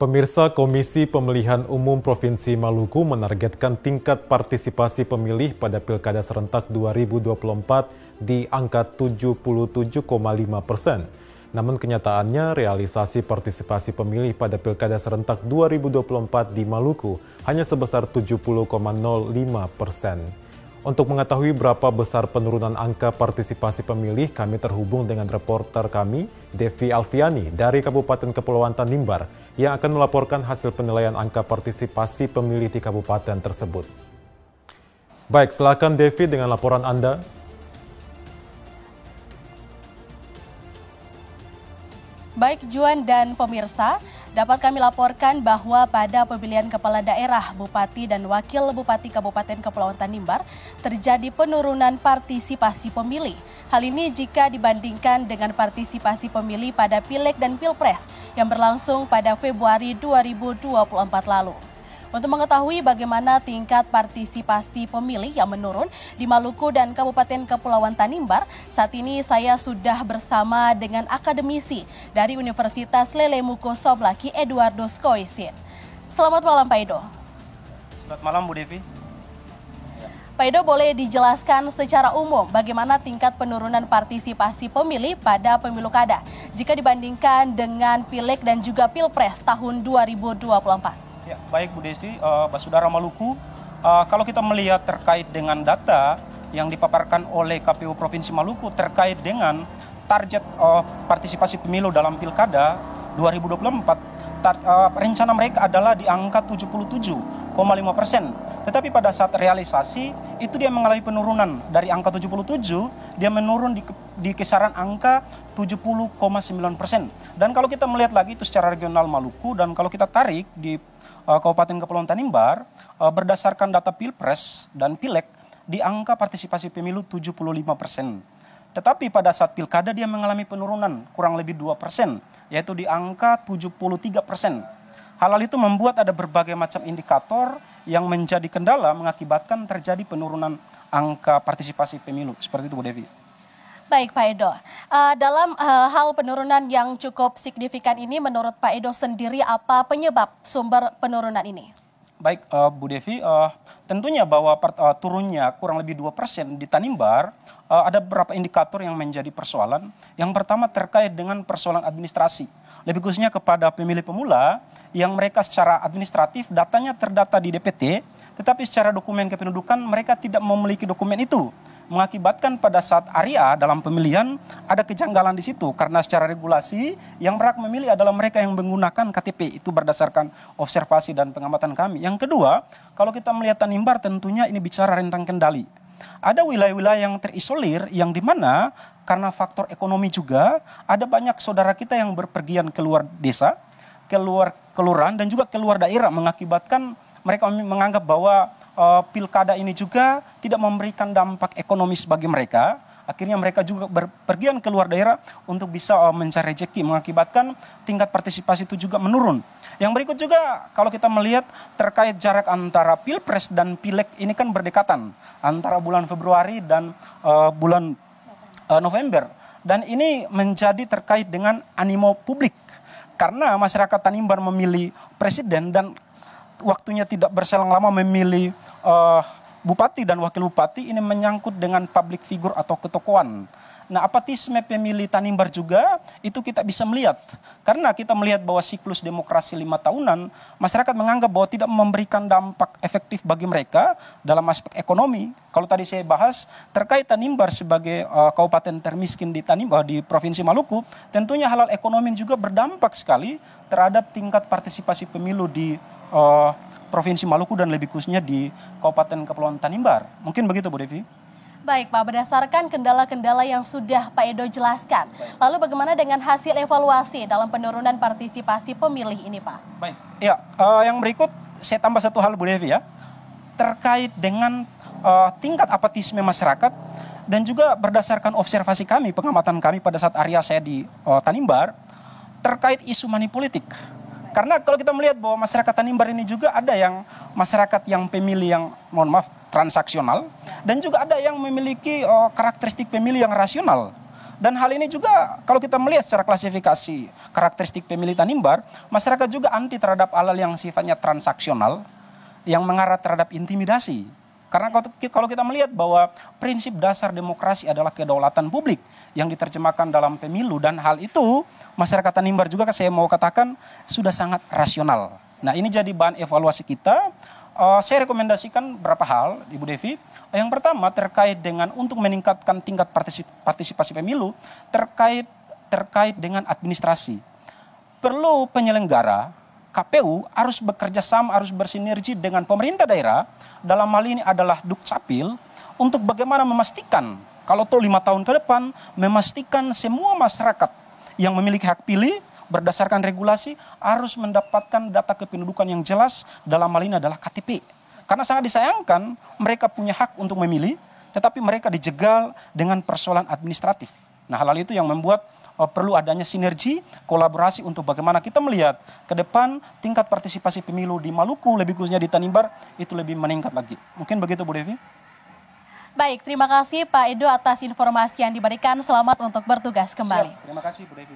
Pemirsa, Komisi Pemilihan Umum Provinsi Maluku menargetkan tingkat partisipasi pemilih pada Pilkada Serentak 2024 di angka 77,5%. Namun kenyataannya realisasi partisipasi pemilih pada Pilkada Serentak 2024 di Maluku hanya sebesar 70,05%. Untuk mengetahui berapa besar penurunan angka partisipasi pemilih, kami terhubung dengan reporter kami, Devi Alfiani, dari Kabupaten Kepulauan Tanimbar, yang akan melaporkan hasil penilaian angka partisipasi pemilih di kabupaten tersebut. Baik, silakan Devi dengan laporan Anda. Baik Juan dan pemirsa, dapat kami laporkan bahwa pada pemilihan kepala daerah, bupati dan wakil bupati Kabupaten Kepulauan Tanimbar terjadi penurunan partisipasi pemilih. Hal ini jika dibandingkan dengan partisipasi pemilih pada Pileg dan Pilpres yang berlangsung pada Februari 2024 lalu. Untuk mengetahui bagaimana tingkat partisipasi pemilih yang menurun di Maluku dan Kabupaten Kepulauan Tanimbar, saat ini saya sudah bersama dengan akademisi dari Universitas Lelemuko Soblaki, Eduardo Skoisin. Selamat malam Pak Edo. Selamat malam Bu Devi. Pak Edo, boleh dijelaskan secara umum bagaimana tingkat penurunan partisipasi pemilih pada pemilu kada jika dibandingkan dengan Pileg dan juga Pilpres tahun 2024? Ya, baik Bu Desi, Saudara Maluku, kalau kita melihat terkait dengan data yang dipaparkan oleh KPU Provinsi Maluku terkait dengan target partisipasi pemilu dalam Pilkada 2024, rencana mereka adalah di angka 77,5%. Tetapi pada saat realisasi itu dia mengalami penurunan dari angka 77, dia menurun di kisaran angka 70,9%. Dan kalau kita melihat lagi itu secara regional Maluku, dan kalau kita tarik di Kabupaten Kepulauan Tanimbar, berdasarkan data Pilpres dan Pileg, di angka partisipasi pemilu 75%. Tetapi pada saat Pilkada dia mengalami penurunan kurang lebih 2%, yaitu di angka 73%. Hal itu membuat ada berbagai macam indikator yang menjadi kendala mengakibatkan terjadi penurunan angka partisipasi pemilu. Seperti itu Bu Devi. Baik Pak Edo, dalam hal penurunan yang cukup signifikan ini menurut Pak Edo sendiri apa penyebab sumber penurunan ini? Baik Bu Devi, tentunya bahwa turunnya kurang lebih 2% di Tanimbar, ada beberapa indikator yang menjadi persoalan. Yang pertama terkait dengan persoalan administrasi, lebih khususnya kepada pemilih pemula yang mereka secara administratif datanya terdata di DPT, tetapi secara dokumen kependudukan mereka tidak memiliki dokumen itu. Mengakibatkan pada saat area dalam pemilihan ada kejanggalan di situ karena secara regulasi yang berhak memilih adalah mereka yang menggunakan KTP, itu berdasarkan observasi dan pengamatan kami. Yang kedua, kalau kita melihat Tanimbar tentunya ini bicara rentang kendali. Ada wilayah-wilayah yang terisolir yang dimana karena faktor ekonomi juga ada banyak saudara kita yang berpergian keluar desa, keluar kelurahan dan juga keluar daerah, mengakibatkan mereka menganggap bahwa pilkada ini juga tidak memberikan dampak ekonomis bagi mereka. Akhirnya mereka juga berpergian keluar daerah untuk bisa mencari rezeki, mengakibatkan tingkat partisipasi itu juga menurun. Yang berikut juga kalau kita melihat terkait jarak antara Pilpres dan Pileg ini kan berdekatan antara bulan Februari dan bulan November. Dan ini menjadi terkait dengan animo publik. Karena masyarakat Tanimbar memilih presiden dan waktunya tidak berselang lama memilih bupati dan wakil bupati, ini menyangkut dengan public figure atau ketokohan. Nah, apatisme pemilih Tanimbar juga itu kita bisa melihat. Karena kita melihat bahwa siklus demokrasi 5 tahunan, masyarakat menganggap bahwa tidak memberikan dampak efektif bagi mereka dalam aspek ekonomi. Kalau tadi saya bahas terkait Tanimbar sebagai kabupaten termiskin di Tanimbar di Provinsi Maluku, tentunya hal ekonomi juga berdampak sekali terhadap tingkat partisipasi pemilu di Provinsi Maluku dan lebih khususnya di Kabupaten Kepulauan Tanimbar. Mungkin begitu Bu Devi. Baik Pak, berdasarkan kendala-kendala yang sudah Pak Edo jelaskan, lalu bagaimana dengan hasil evaluasi dalam penurunan partisipasi pemilih ini Pak? Baik, ya, yang berikut saya tambah satu hal Bu Devi ya, terkait dengan tingkat apatisme masyarakat dan juga berdasarkan observasi kami, pengamatan kami pada saat area saya di Tanimbar, terkait isu money politik. Karena kalau kita melihat bahwa masyarakat Tanimbar ini juga ada yang masyarakat yang pemilih yang mohon maaf transaksional dan juga ada yang memiliki karakteristik pemilih yang rasional. Dan hal ini juga kalau kita melihat secara klasifikasi karakteristik pemilih Tanimbar, masyarakat juga anti terhadap hal yang sifatnya transaksional yang mengarah terhadap intimidasi. Karena kalau kita melihat bahwa prinsip dasar demokrasi adalah kedaulatan publik yang diterjemahkan dalam pemilu, dan hal itu masyarakat Tanimbar juga saya mau katakan sudah sangat rasional. Nah, ini jadi bahan evaluasi kita. Saya rekomendasikan beberapa hal, Ibu Devi. Yang pertama terkait dengan untuk meningkatkan tingkat partisipasi pemilu terkait dengan administrasi. Perlu penyelenggara KPU harus bekerja sama, harus bersinergi dengan pemerintah daerah, dalam hal ini adalah Dukcapil, untuk bagaimana memastikan, kalau toh 5 tahun ke depan, memastikan semua masyarakat yang memiliki hak pilih, berdasarkan regulasi, harus mendapatkan data kependudukan yang jelas, dalam hal ini adalah KTP. Karena sangat disayangkan, mereka punya hak untuk memilih, tetapi mereka dijegal dengan persoalan administratif. Nah, hal itu yang membuat perlu adanya sinergi, kolaborasi untuk bagaimana kita melihat ke depan tingkat partisipasi pemilu di Maluku, lebih khususnya di Tanimbar, itu lebih meningkat lagi. Mungkin begitu, Bu Devi. Baik, terima kasih Pak Edo atas informasi yang diberikan. Selamat untuk bertugas kembali. Siap. Terima kasih, Bu Devi.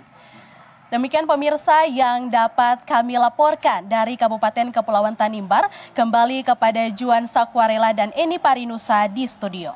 Demikian pemirsa yang dapat kami laporkan dari Kabupaten Kepulauan Tanimbar. Kembali kepada Juan Sakwarela dan Eni Parinusa di studio.